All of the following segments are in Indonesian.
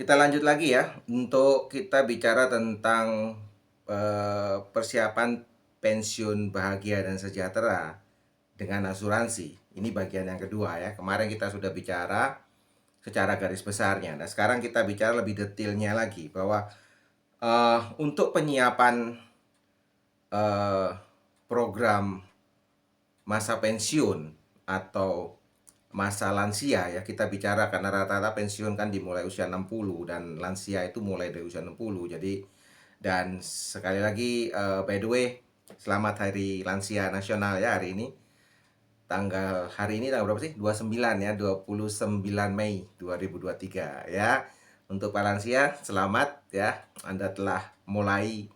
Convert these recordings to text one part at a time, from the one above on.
Kita lanjut lagi ya, untuk kita bicara tentang, persiapan pensiun bahagia dan sejahtera dengan asuransi. Ini bagian yang kedua ya. Kemarin kita sudah bicara secara garis besarnya. Nah, sekarang kita bicara lebih detailnya lagi bahwa, untuk penyiapan, eee, program masa pensiun atau masa lansia ya, kita bicara karena rata-rata pensiun kan dimulai usia 60 dan lansia itu mulai dari usia 60. Jadi dan sekali lagi, by the way, selamat Hari Lansia Nasional ya hari ini. Hari ini tanggal berapa sih? 29 ya, 29 Mei 2023 ya. Untuk para lansia, selamat ya. Anda telah mulai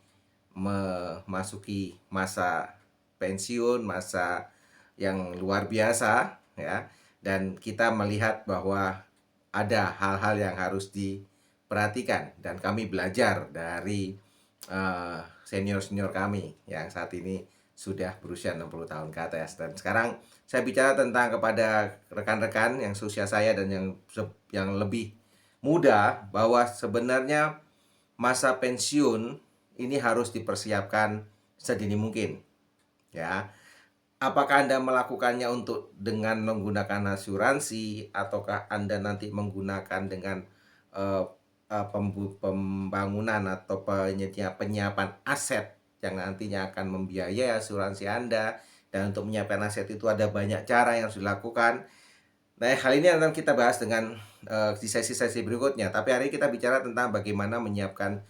memasuki masa pensiun, masa yang luar biasa ya. Dan kita melihat bahwa ada hal-hal yang harus diperhatikan dan kami belajar dari senior-senior kami yang saat ini sudah berusia 60 tahun ke atas. Dan sekarang saya bicara tentang kepada rekan-rekan yang seusia saya dan yang lebih muda bahwa sebenarnya masa pensiun ini harus dipersiapkan sedini mungkin ya. Apakah Anda melakukannya untuk dengan menggunakan asuransi ataukah Anda nanti menggunakan dengan eh, pembangunan atau penyiapan aset yang nantinya akan membiayai asuransi Anda, dan untuk menyiapkan aset itu ada banyak cara yang harus dilakukan. Nah, hal ini akan kita bahas dengan di sesi-sesi berikutnya. Tapi hari ini kita bicara tentang bagaimana menyiapkan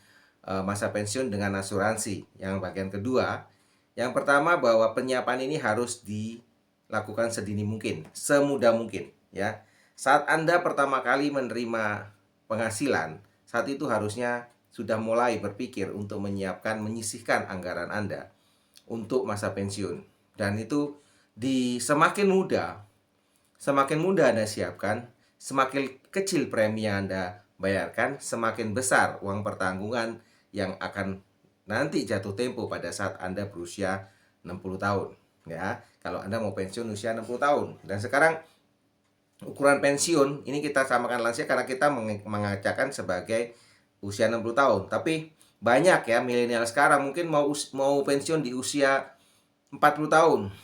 masa pensiun dengan asuransi. Yang bagian kedua, yang pertama bahwa penyiapan ini harus dilakukan sedini mungkin, semudah mungkin ya. Saat Anda pertama kali menerima penghasilan, saat itu harusnya sudah mulai berpikir untuk menyiapkan, menyisihkan anggaran Anda untuk masa pensiun. Dan itu semakin mudah Anda siapkan, semakin kecil premi yang Anda bayarkan, semakin besar uang pertanggungan yang akan nanti jatuh tempo pada saat Anda berusia 60 tahun ya. Kalau Anda mau pensiun usia 60 tahun. Dan sekarang ukuran pensiun ini kita samakan lansia karena kita mengacakan sebagai usia 60 tahun. Tapi banyak ya milenial sekarang mungkin mau pensiun di usia 40 tahun,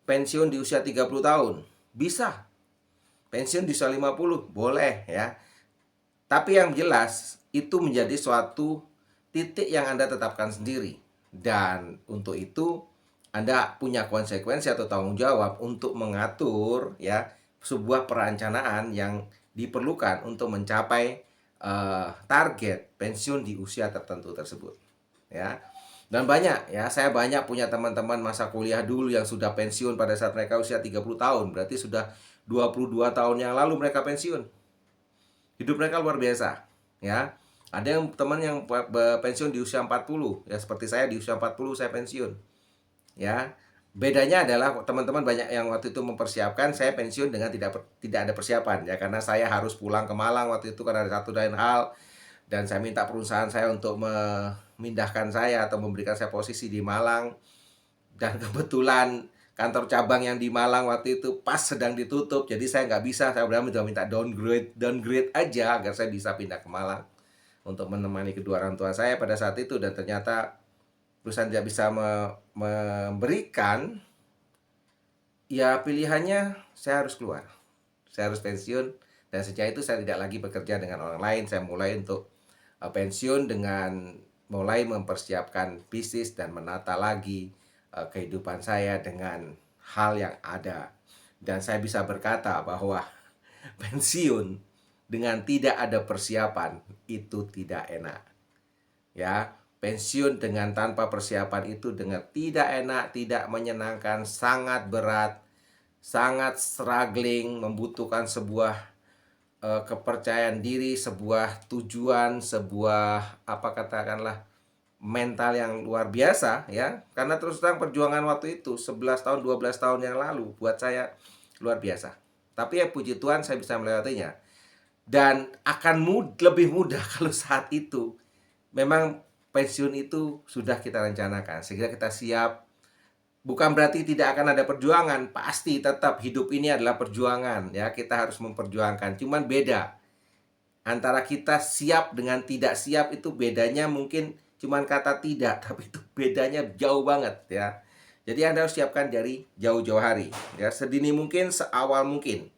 pensiun di usia 30 tahun. Bisa. Pensiun di usia 50 boleh ya. Tapi yang jelas itu menjadi suatu titik yang Anda tetapkan sendiri. Dan untuk itu Anda punya konsekuensi atau tanggung jawab untuk mengatur ya sebuah perencanaan yang diperlukan untuk mencapai target pensiun di usia tertentu tersebut ya. Dan banyak ya, saya banyak punya teman-teman masa kuliah dulu yang sudah pensiun pada saat mereka usia 30 tahun. Berarti sudah 22 tahun yang lalu mereka pensiun. Hidup mereka luar biasa ya. Ada yang teman yang pensiun di usia 40 ya, seperti saya di usia 40 saya pensiun ya. Bedanya adalah teman-teman banyak yang waktu itu mempersiapkan, saya pensiun dengan tidak ada persiapan ya, karena saya harus pulang ke Malang waktu itu karena ada satu dan hal, dan saya minta perusahaan saya untuk memindahkan saya atau memberikan saya posisi di Malang. Dan kebetulan kantor cabang yang di Malang waktu itu pas sedang ditutup, jadi saya nggak bisa. Saya udah minta downgrade aja agar saya bisa pindah ke Malang untuk menemani kedua orang tua saya pada saat itu. Dan ternyata perusahaan tidak bisa memberikan, ya pilihannya saya harus keluar, saya harus pensiun. Dan sejak itu saya tidak lagi bekerja dengan orang lain. Saya mulai untuk pensiun dengan mulai mempersiapkan bisnis dan menata lagi kehidupan saya dengan hal yang ada. Dan saya bisa berkata bahwa pensiun dengan tidak ada persiapan itu tidak enak ya. Pensiun dengan tanpa persiapan itu dengan tidak enak, tidak menyenangkan, sangat berat, sangat struggling, membutuhkan sebuah kepercayaan diri, sebuah tujuan, sebuah apa katakanlah mental yang luar biasa ya. Karena terus terang perjuangan waktu itu 11 tahun, 12 tahun yang lalu buat saya luar biasa. Tapi ya puji Tuhan saya bisa melewatinya. Dan akan lebih mudah kalau saat itu memang pensiun itu sudah kita rencanakan sehingga kita siap. Bukan berarti tidak akan ada perjuangan, pasti tetap hidup ini adalah perjuangan ya, kita harus memperjuangkan. Cuman beda. Antara kita siap dengan tidak siap itu bedanya mungkin cuman kata tidak, tapi itu bedanya jauh banget ya. Jadi Anda harus siapkan dari jauh-jauh hari ya, sedini mungkin, seawal mungkin.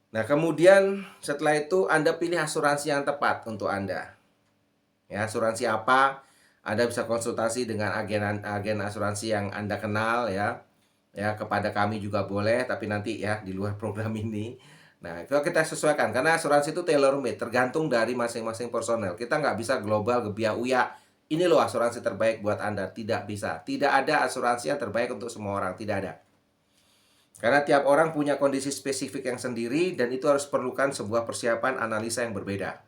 Nah, kemudian setelah itu Anda pilih asuransi yang tepat untuk Anda. Ya, asuransi apa? Anda bisa konsultasi dengan agen asuransi yang Anda kenal ya. Ya, kepada kami juga boleh, tapi nanti ya di luar program ini. Nah, itu kita sesuaikan karena asuransi itu tailor made, tergantung dari masing-masing personel. Kita nggak bisa global gebiah uya. Ini loh asuransi terbaik buat Anda. Tidak bisa. Tidak ada asuransi yang terbaik untuk semua orang. Tidak ada. Karena tiap orang punya kondisi spesifik yang sendiri dan itu harus perlukan sebuah persiapan analisa yang berbeda.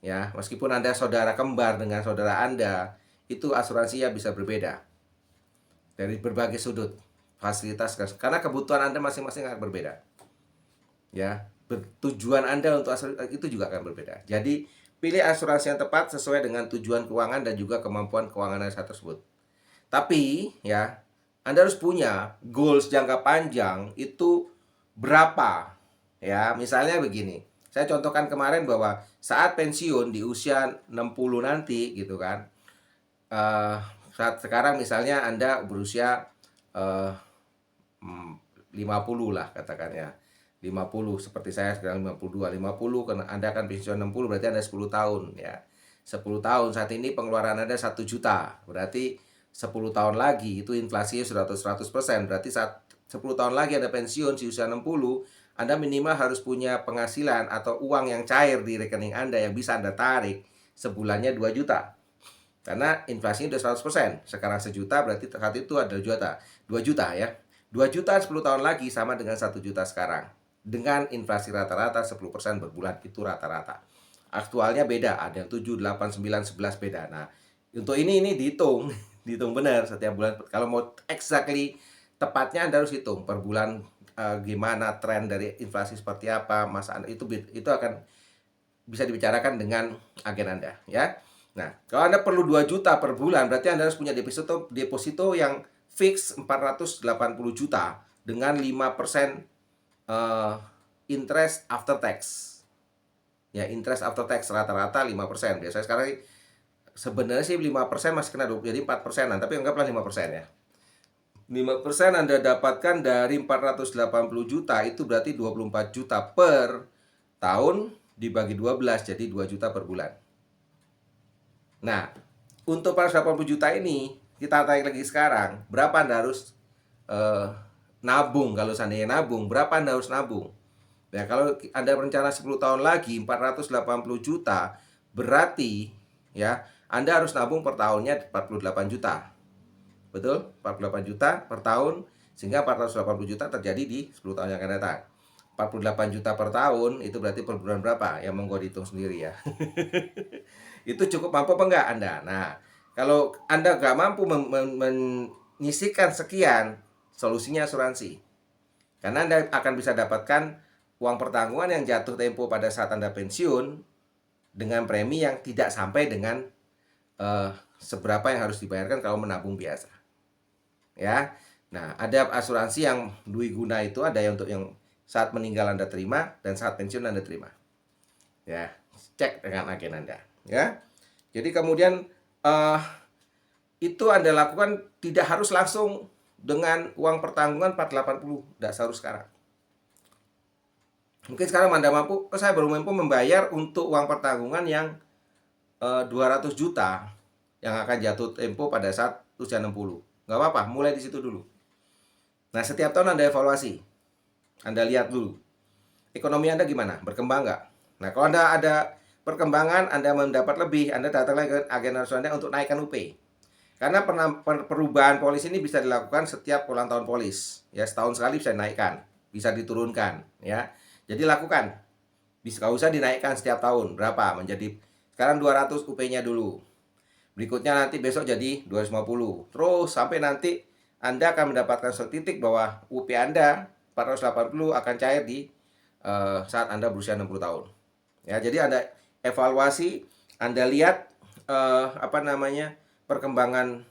Ya, meskipun Anda saudara kembar dengan saudara Anda, itu asuransinya bisa berbeda dari berbagai sudut fasilitas karena kebutuhan Anda masing-masing akan berbeda. Ya, tujuan Anda untuk asuransi itu juga akan berbeda. Jadi, pilih asuransi yang tepat sesuai dengan tujuan keuangan dan juga kemampuan keuangan Anda tersebut. Tapi, ya, Anda harus punya goals jangka panjang itu berapa. Ya, misalnya begini. Saya contohkan kemarin bahwa saat pensiun di usia 60 nanti gitu kan. Saat sekarang misalnya Anda berusia 50 lah katakannya. 50 seperti saya sekarang 52, 50 karena Anda akan pensiun 60 berarti Anda 10 tahun ya. 10 tahun saat ini pengeluaran Anda 1 juta. Berarti 10 tahun lagi itu inflasinya sudah 100%. Berarti saat 10 tahun lagi Anda pensiun di usia 60, Anda minimal harus punya penghasilan atau uang yang cair di rekening Anda yang bisa Anda tarik sebulannya 2 juta. Karena inflasinya udah 100%. Sekarang 1 juta berarti saat itu ada 2 juta ya. 2 juta 10 tahun lagi sama dengan 1 juta sekarang. Dengan inflasi rata-rata 10% berbulan itu rata-rata. Aktualnya beda, ada yang 7, 8, 9, 11 beda. Nah, untuk ini dihitung, dihitung benar setiap bulan. Kalau mau exactly tepatnya Anda harus hitung per bulan gimana tren dari inflasi seperti apa, masa Anda itu akan bisa dibicarakan dengan agen Anda ya. Nah, kalau Anda perlu 2 juta per bulan, berarti Anda harus punya deposito yang fix 480 juta dengan 5% interest after tax. Ya, interest after tax rata-rata 5%. Biasanya sekarang sebenarnya sih 5% masih kena 20, jadi 4%-an, tapi anggaplah 5% ya. 5% Anda dapatkan dari 480 juta itu berarti 24 juta per tahun dibagi 12 jadi 2 juta per bulan. Nah, untuk 480 juta ini kita tarik lagi sekarang, berapa Anda harus nabung? Kalau seandainya nabung, berapa Anda harus nabung? Ya, kalau Anda berencana 10 tahun lagi 480 juta, berarti ya Anda harus nabung per tahunnya 48 juta. Betul? 48 juta per tahun sehingga 480 juta terjadi di 10 tahun yang akan datang. 48 juta per tahun itu berarti per bulan berapa? Ya monggo dihitung sendiri ya. Itu cukup mampu apa enggak Anda? Nah, kalau Anda nggak mampu menyisihkan sekian, solusinya asuransi. Karena Anda akan bisa dapatkan uang pertanggungan yang jatuh tempo pada saat Anda pensiun dengan premi yang tidak sampai dengan seberapa yang harus dibayarkan kalau menabung biasa. Ya. Nah, ada asuransi yang dui guna itu, ada yang untuk yang saat meninggal Anda terima dan saat pensiun Anda terima. Ya, cek dengan agen Anda, ya. Jadi kemudian itu Anda lakukan tidak harus langsung dengan uang pertanggungan 480, tidak harus sekarang. Mungkin sekarang Anda mampu, saya baru mampu membayar untuk uang pertanggungan yang 200 juta yang akan jatuh tempo pada saat usia 60. Nggak apa-apa, mulai di situ dulu. Nah, setiap tahun Anda evaluasi. Anda lihat dulu. Ekonomi Anda gimana? Berkembang nggak? Nah, kalau Anda ada perkembangan, Anda mendapat lebih, Anda datang lagi ke agen asuransi Anda untuk naikkan UP. Karena perubahan polis ini bisa dilakukan setiap ulang tahun polis. Ya, setahun sekali bisa dinaikkan, bisa diturunkan. Ya, jadi lakukan. Bisa nggak usah dinaikkan setiap tahun. Berapa? Menjadi sekarang 200 UP-nya dulu. Berikutnya nanti besok jadi 250. Terus sampai nanti Anda akan mendapatkan suatu titik bahwa UP Anda 480 akan cair di saat Anda berusia 60 tahun. Ya, jadi Anda evaluasi, Anda lihat perkembangan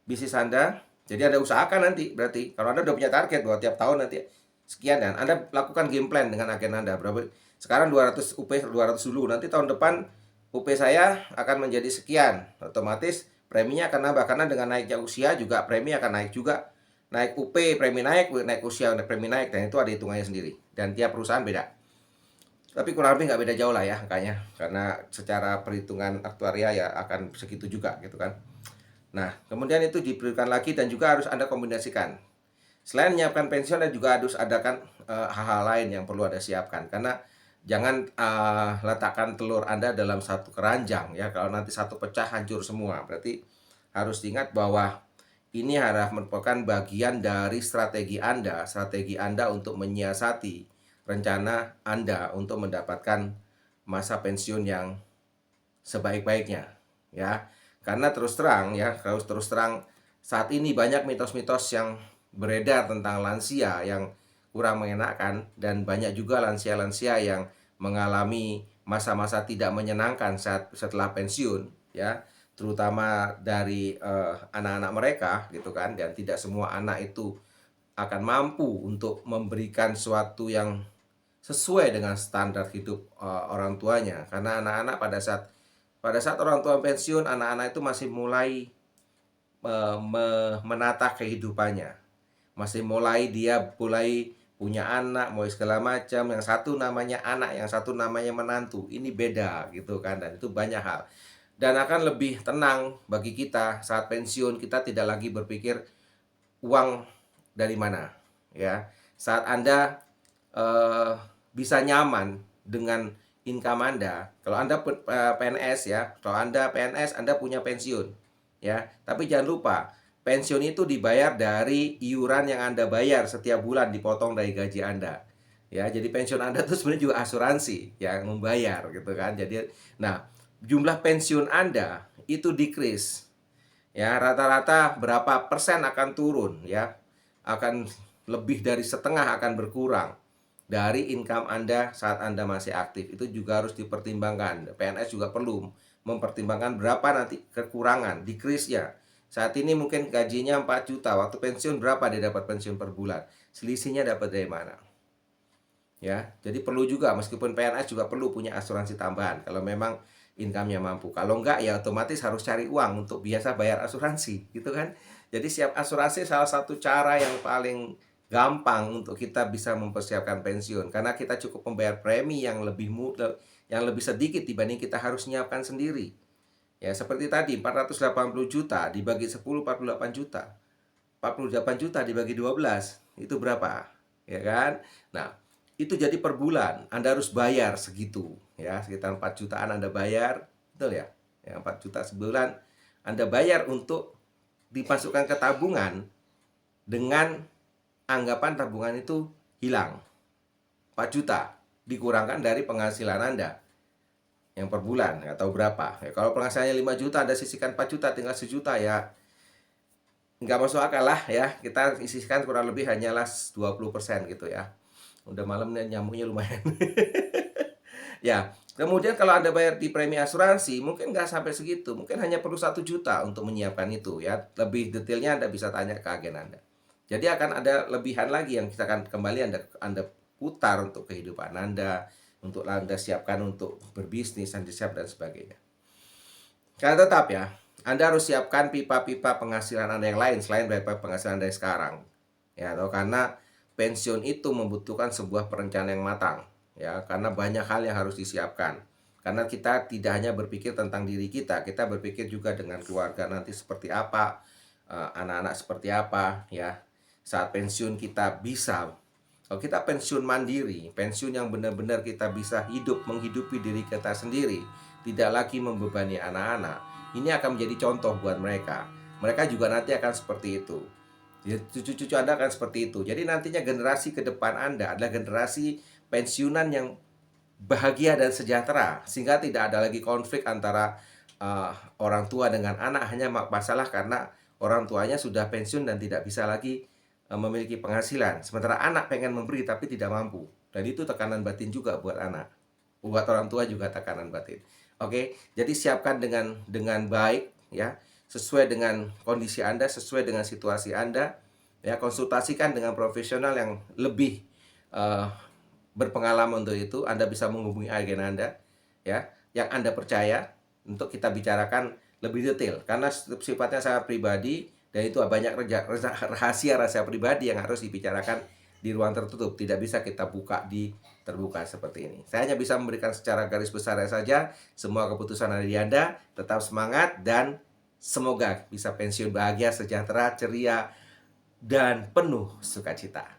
bisnis Anda. Jadi Anda usahakan nanti berarti kalau Anda udah punya target bahwa tiap tahun nanti sekian dan Anda lakukan game plan dengan agen Anda. Berapa Sekarang 200 UP 200 dulu, nanti tahun depan UP saya akan menjadi sekian. Otomatis preminya akan nambah karena dengan naiknya usia juga premi akan naik juga. Naik UP premi naik, naik usia premi naik, dan itu ada hitungannya sendiri. Dan tiap perusahaan beda. Tapi kurang lebih nggak beda jauh lah ya angkanya, karena secara perhitungan aktuaria ya akan segitu juga gitu kan. Nah, kemudian itu diberikan lagi dan juga harus Anda kombinasikan. Selain menyiapkan pensiun, dan juga harus adakan hal-hal lain yang perlu Anda siapkan. Karena jangan letakkan telur Anda dalam satu keranjang ya. Kalau nanti satu pecah hancur semua. Berarti harus diingat bahwa ini harus merupakan bagian dari strategi Anda untuk menyiasati rencana Anda untuk mendapatkan masa pensiun yang sebaik-baiknya ya. Karena terus terang ya, kalau terus terang saat ini banyak mitos-mitos yang beredar tentang lansia yang kurang mengenakan, dan banyak juga lansia-lansia yang mengalami masa-masa tidak menyenangkan setelah pensiun ya, terutama dari anak-anak mereka gitu kan. Dan tidak semua anak itu akan mampu untuk memberikan sesuatu yang sesuai dengan standar hidup orang tuanya, karena anak-anak pada saat orang tua pensiun, anak-anak itu masih mulai menata kehidupannya. Masih mulai punya anak, mau segala macam. Yang satu namanya anak, yang satu namanya menantu. Ini beda gitu kan, dan itu banyak hal. Dan akan lebih tenang bagi kita saat pensiun, kita tidak lagi berpikir uang dari mana ya. Saat Anda eh, bisa nyaman dengan income Anda. Kalau Anda PNS ya, kalau Anda PNS, Anda punya pensiun ya. Tapi jangan lupa, pensiun itu dibayar dari iuran yang Anda bayar setiap bulan, dipotong dari gaji Anda. Ya, jadi pensiun Anda itu sebenarnya juga asuransi yang membayar gitu kan. Jadi, nah, jumlah pensiun Anda itu decrease. Ya, rata-rata berapa persen akan turun ya. Akan lebih dari setengah akan berkurang dari income Anda saat Anda masih aktif. Itu juga harus dipertimbangkan. PNS juga perlu mempertimbangkan berapa nanti kekurangan, decrease-nya. Saat ini mungkin gajinya 4 juta, waktu pensiun berapa dia dapat pensiun per bulan? Selisihnya dapat dari mana? Ya, jadi perlu juga, meskipun PNS juga perlu punya asuransi tambahan kalau memang income-nya mampu. Kalau enggak ya otomatis harus cari uang untuk biasa bayar asuransi, gitu kan. Jadi siap asuransi salah satu cara yang paling gampang untuk kita bisa mempersiapkan pensiun, karena kita cukup membayar premi yang lebih mudah, yang lebih sedikit dibanding kita harus nyiapkan sendiri. Ya, seperti tadi 480 juta dibagi 10, 48 juta. 48 juta dibagi 12 itu berapa? Ya kan? Nah, itu jadi per bulan Anda harus bayar segitu ya, sekitar 4 jutaan Anda bayar, betul ya? Ya, 4 juta sebulan Anda bayar untuk dimasukkan ke tabungan dengan anggapan tabungan itu hilang. 4 juta dikurangkan dari penghasilan Anda yang per bulan, nggak tahu berapa. Ya, kalau penghasilannya 5 juta, Anda sisihkan 4 juta, tinggal 1 juta ya. Nggak masuk akal lah ya, kita sisihkan kurang lebih hanyalah 20% gitu ya. Udah malam nih, nyamuknya lumayan. Ya, kemudian kalau Anda bayar di premi asuransi, mungkin nggak sampai segitu. Mungkin hanya perlu 1 juta untuk menyiapkan itu ya. Lebih detailnya Anda bisa tanya ke agen Anda. Jadi akan ada lebihan lagi yang kita akan kembali Anda putar untuk kehidupan Anda, untuk Anda siapkan untuk berbisnis, Anda siap dan sebagainya. Karena tetap ya, Anda harus siapkan pipa-pipa penghasilan Anda yang lain selain pipa penghasilan dari sekarang. Ya, atau karena pensiun itu membutuhkan sebuah perencanaan yang matang. Ya, karena banyak hal yang harus disiapkan. Karena kita tidak hanya berpikir tentang diri kita berpikir juga dengan keluarga nanti seperti apa, anak-anak seperti apa, ya. Saat pensiun kita bisa, kalau kita pensiun mandiri, pensiun yang benar-benar kita bisa menghidupi diri kita sendiri, tidak lagi membebani anak-anak, ini akan menjadi contoh buat mereka. Mereka juga nanti akan seperti itu. Cucu-cucu Anda akan seperti itu. Jadi nantinya generasi ke depan Anda adalah generasi pensiunan yang bahagia dan sejahtera, sehingga tidak ada lagi konflik antara orang tua dengan anak hanya masalah karena orang tuanya sudah pensiun dan tidak bisa lagi memiliki penghasilan. Sementara anak pengen memberi tapi tidak mampu. Dan itu tekanan batin juga buat anak. Buat orang tua juga tekanan batin. Oke, jadi siapkan dengan baik ya, sesuai dengan kondisi Anda, sesuai dengan situasi Anda. Ya, konsultasikan dengan profesional yang lebih uh, berpengalaman untuk itu, Anda bisa menghubungi agen Anda, ya, yang Anda percaya untuk kita bicarakan lebih detail. Karena sifatnya sangat pribadi dan itu banyak rahasia-rahasia pribadi yang harus dibicarakan di ruang tertutup. Tidak bisa kita buka di terbuka seperti ini. Saya hanya bisa memberikan secara garis besarnya saja. Semua keputusan ada di Anda. Tetap semangat dan semoga bisa pensiun bahagia, sejahtera, ceria, dan penuh sukacita.